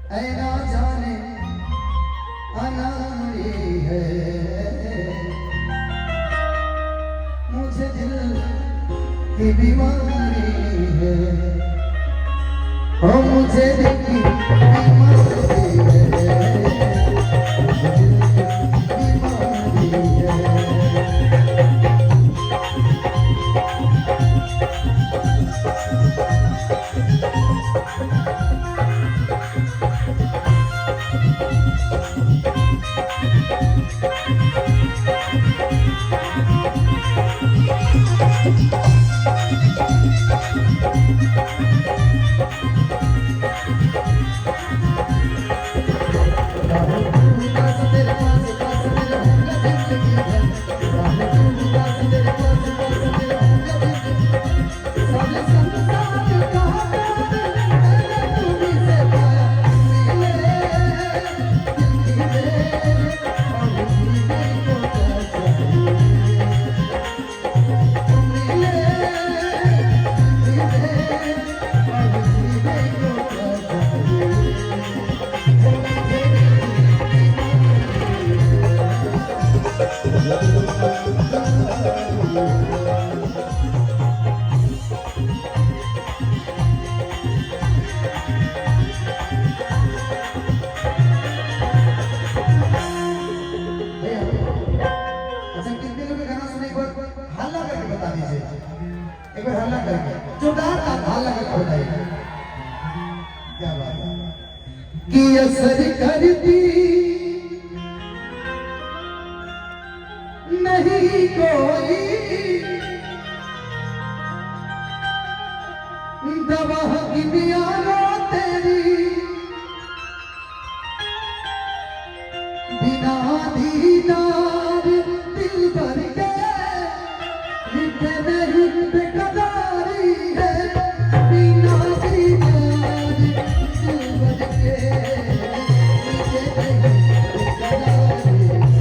ऐ ना जाने अनाड़ी है, मुझे दिल की बीमारी है, ओ मुझे दिल की बीमारी है। एक बार हल्ला करके जोरदार हल्ला करके बताइए क्या बात है कि असर करती नहीं कोई दवा की बियानो तेरी बिना दीदार दिल भर के नहीं बेकरारी है, बिना दीदार दिल भर के नहीं बेकरारी है।